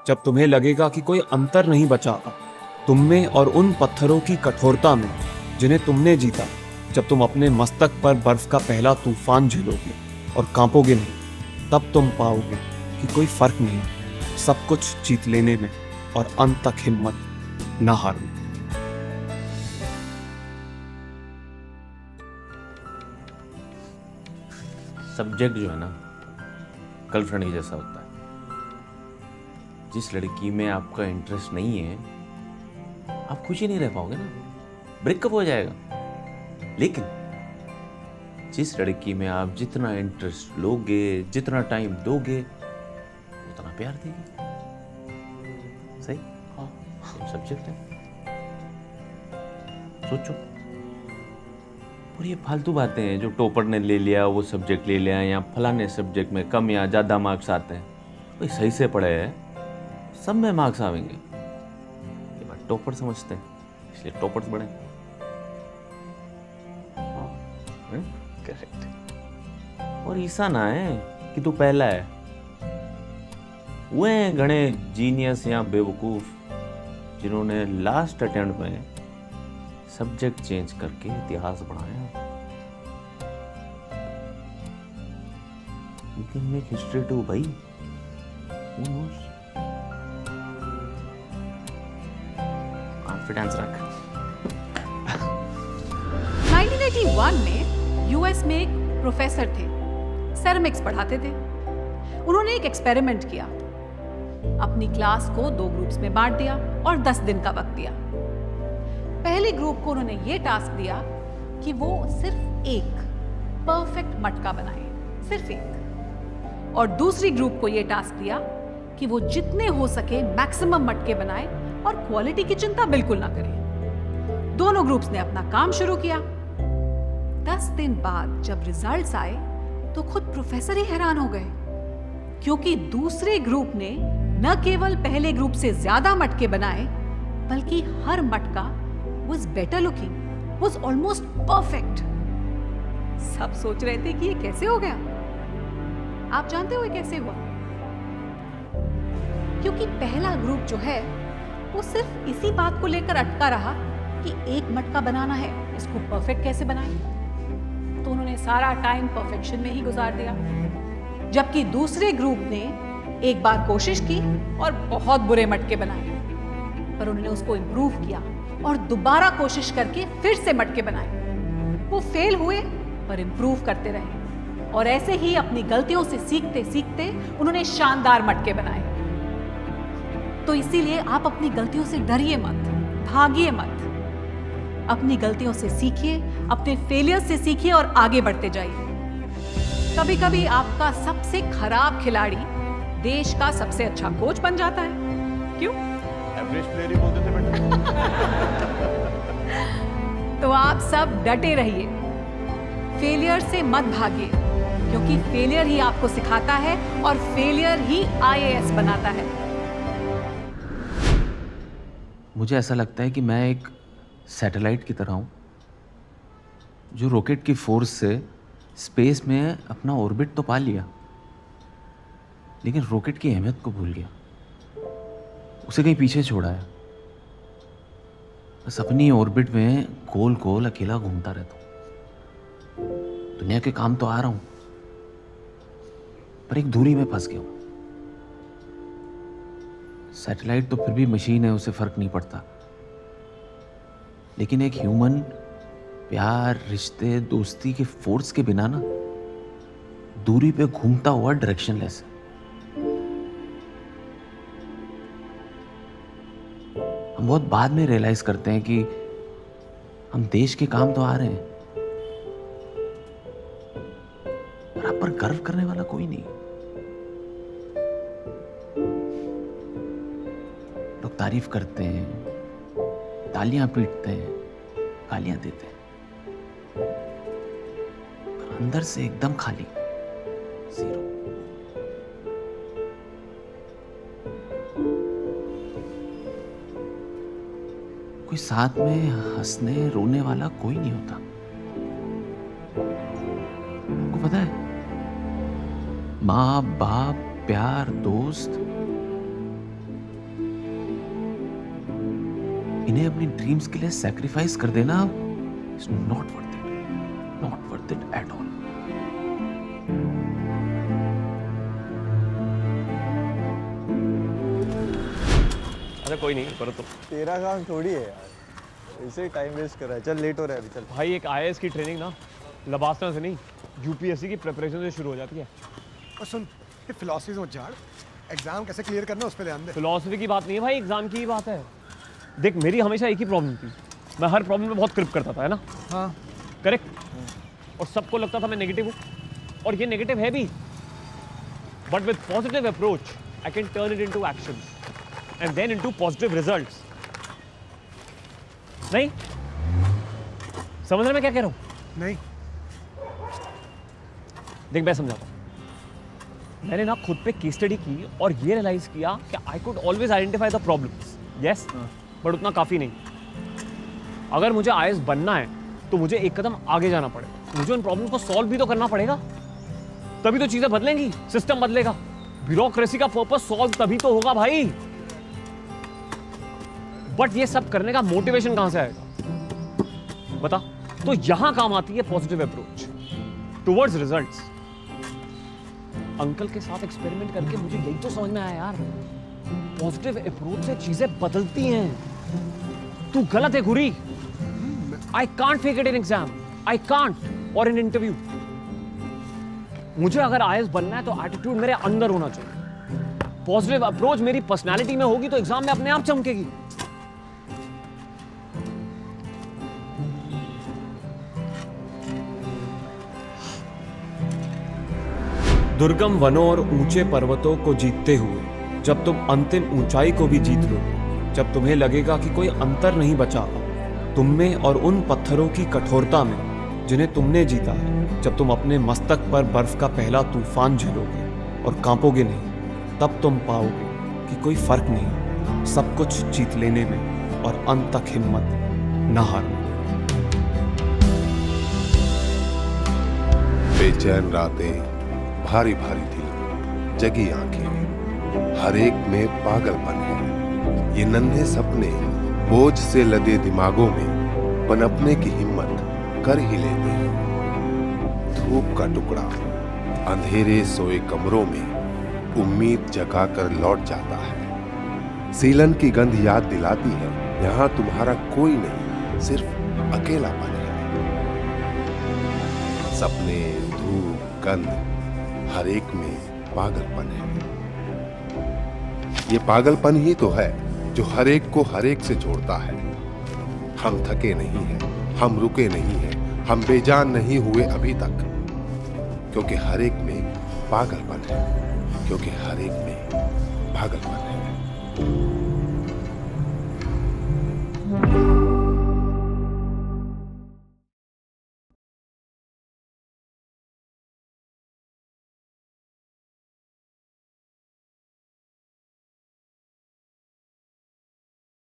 जब तुम्हें लगेगा कि कोई अंतर नहीं बचा तुम में और उन पत्थरों की कठोरता में जिन्हें तुमने जीता, जब तुम अपने मस्तक पर बर्फ का पहला तूफान झेलोगे और कांपोगे नहीं, तब तुम पाओगे कि कोई फर्क नहीं, सब कुछ जीत लेने में और अंत तक हिम्मत न हारने। सब्जेक्ट जो है ना गर्लफ्रेंड के जैसा होता है। जिस लड़की में आपका इंटरेस्ट नहीं है आप खुश ही नहीं रह पाओगे ना, ब्रेकअप हो जाएगा। लेकिन जिस लड़की में आप जितना इंटरेस्ट लोगे, जितना टाइम दोगे, उतना प्यार देगी। सही? हाँ, सब्जेक्ट है। सोचो। और ये फालतू बातें हैं जो टॉपर ने ले लिया, वो सब्जेक्ट ले लिया, या फलाने सब्जेक्ट में कम या ज़्यादा मार्क्स आते हैं। भाई सही से पढ़े हैं, सब में मार्क्स आवेंगे। ये बात टॉपर समझते हैं, इसलिए टॉपर्स बने। करेक्ट। और ऐसा ना है कि तू पहला है। वो हैं घणे जीनियस या बेवकूफ जिन्होंने लास्ट अटेम्प्ट में सब्जेक्ट चेंज करके इतिहास बनाया। You can make history too भाई। Who knows? कॉन्फिडेंस रख। 1981 में यूएस में एक प्रोफेसर थे, सेरेमिक्स पढ़ाते थे। उन्होंने एक एक्सपेरिमेंट किया, अपनी क्लास को 2 ग्रुप्स में बांट दिया और 10 दिन का वक्त दिया। पहले ग्रुप को उन्होंने ये टास्क दिया कि वो सिर्फ एक परफेक्ट मटका बनाए, सिर्फ एक। और दूसरी ग्रुप को ये टास्क दिया कि वो जितने हो सके मैक्सिमम मटके बनाए और क्वालिटी की चिंता बिल्कुल ना करें। दोनों ग्रुप्स ने अपना काम शुरू किया। 10 दिन बाद जब रिजल्ट्स आए तो खुद प्रोफेसर ही हैरान हो गए, क्योंकि दूसरे ग्रुप ने न केवल पहले ग्रुप से ज्यादा मटके बनाए, बल्कि हर मटका was better looking, was almost perfect। सब सोच रहे थे कि ये कैसे हो गया। आप जानते हो ये कैसे हुआ? क्योंकि पहला ग्रुप जो है वो सिर्फ इसी बात को लेकर अटका रहा कि एक मटका बनाना है, इसको परफेक्ट कैसे बनाएं। तो उन्होंने सारा टाइम परफेक्शन में ही गुजार दिया, जबकि दूसरे ग्रुप ने एक बार कोशिश की और बहुत बुरे मटके बनाए, पर उन्होंने उसको इंप्रूव किया और दोबारा कोशिश करके फिर से मटके बनाए। वो फेल हुए पर इंप्रूव करते रहे, और ऐसे ही अपनी गलतियों से सीखते सीखते उन्होंने शानदार मटके बनाए। तो इसीलिए आप अपनी गलतियों से डरिए मत, भागिए मत। अपनी गलतियों से सीखिए, अपने फेलियर से सीखिए और आगे बढ़ते जाइए। कभी कभी आपका सबसे खराब खिलाड़ी देश का सबसे अच्छा कोच बन जाता है। क्यों? एवरेज प्लेयर ही बोलते थे बेटा। तो आप सब डटे रहिए, फेलियर से मत भागिए, क्योंकि फेलियर ही आपको सिखाता है और फेलियर ही आईएएस बनाता है। मुझे ऐसा लगता है कि मैं एक सैटेलाइट की तरह हूँ जो रॉकेट की फोर्स से स्पेस में अपना ऑर्बिट तो पा लिया, लेकिन रॉकेट की अहमियत को भूल गया, उसे कहीं पीछे छोड़ा है। बस अपनी ऑर्बिट में गोल गोल अकेला घूमता रहता हूँ। दुनिया के काम तो आ रहा हूँ, पर एक दूरी में फंस गया हूँ। सैटेलाइट तो फिर भी मशीन है, उसे फर्क नहीं पड़ता, लेकिन एक ह्यूमन प्यार, रिश्ते, दोस्ती के फोर्स के बिना ना दूरी पे घूमता हुआ डायरेक्शनलेस है। हम बहुत बाद में रियलाइज करते हैं कि हम देश के काम तो आ रहे हैं, पर आप पर गर्व करने वाला कोई नहीं। लोग तारीफ करते हैं, तालियां पीटते हैं, गालियां देते हैं, पर अंदर से एकदम खाली, जीरो। कोई साथ में हंसने रोने वाला कोई नहीं होता। आपको पता है, माँ बाप, प्यार, दोस्त, इन्हें अपनी ड्रीम्स के लिए सैक्रिफाइस कर देना is not worth it at all. अच्छा कोई नहीं करो तो। तेरा काम थोड़ी है यार, ऐसे ही टाइम वेस्ट कर रहा है। चल लेट हो रहा है अभी, चल। भाई एक आईएएस की ट्रेनिंग ना लबासना से नहीं यूपीएससी की प्रिपरेशन से शुरू हो जाती है। और सुन, ये फिलॉसफी मत झाड़, एग्जाम कैसे क्लियर करना उस पर ध्यान दे। फिलॉसफी की बात नहीं है भाई, एग्जाम की ही बात है। देख मेरी हमेशा एक ही प्रॉब्लम थी, मैं हर प्रॉब्लम में बहुत क्रिप करता था, है ना? हाँ करेक्ट। और सबको लगता था मैं नेगेटिव हूँ, और ये नेगेटिव है भी, but with positive approach I can turn it into action and then into positive results. नहीं समझ रहे मैं क्या कह रहा हूँ? नहीं, देख मैं समझाता हूँ। मैंने ना खुद पे केस स्टडी की और ये रियलाइज किया कि I could always identify the problems, yes, but उतना काफी नहीं। अगर मुझे आईएएस बनना है तो मुझे एक कदम आगे जाना पड़ेगा, मुझे उन प्रॉब्लम्स को सॉल्व भी तो करना पड़ेगा, तभी तो चीजें बदलेंगी, सिस्टम बदलेगा। ब्यूरोक्रेसी का पर्पस सॉल्व तभी तो होगा भाई। बट ये सब करने का मोटिवेशन कहां से आएगा बता? तो यहां काम आती है positive approach towards results. Uncle के साथ एक्सपेरिमेंट करके मुझे यही तो समझ में आया यार, पॉजिटिव अप्रोच से चीजें बदलती हैं। तू गलत है Guri. I can't fake it in exam, I can't, और इन इंटरव्यू। मुझे अगर आईएएस बनना है तो एटीट्यूड मेरे अंदर होना चाहिए। पॉजिटिव अप्रोच मेरी पर्सनालिटी में होगी तो एग्जाम में अपने आप चमकेगी। दुर्गम वनों और ऊंचे पर्वतों को जीतते हुए जब तुम अंतिम ऊंचाई को भी जीत लो, जब तुम्हें लगेगा कि कोई अंतर नहीं बचा तुम में और उन पत्थरों की कठोरता में जिन्हें तुमने जीता है, जब तुम अपने मस्तक पर बर्फ का पहला तूफान झेलोगे और कांपोगे नहीं, तब तुम पाओगे कि कोई फर्क नहीं, सब कुछ जीत लेने में और अंत तक हिम्मत न हारने। बेचैन रातें भारी भारी थी, जगी आंखें, हर एक में पागलपन है। ये नन्हे सपने बोझ से लदे दिमागों में पनपने की हिम्मत कर ही लेते हैं। धूप का टुकड़ा अंधेरे सोए कमरों में उम्मीद जगाकर लौट जाता है। सीलन की गंध याद दिलाती है, यहाँ तुम्हारा कोई नहीं, सिर्फ अकेलापन है। सपने, धूप, गंध, हर एक में पागलपन है। ये पागलपन ही तो है जो हर एक को हर एक से जोड़ता है। हम थके नहीं हैं, हम रुके नहीं हैं, हम बेजान नहीं हुए अभी तक, क्योंकि हर एक में पागलपन है, क्योंकि हर एक में पागलपन है।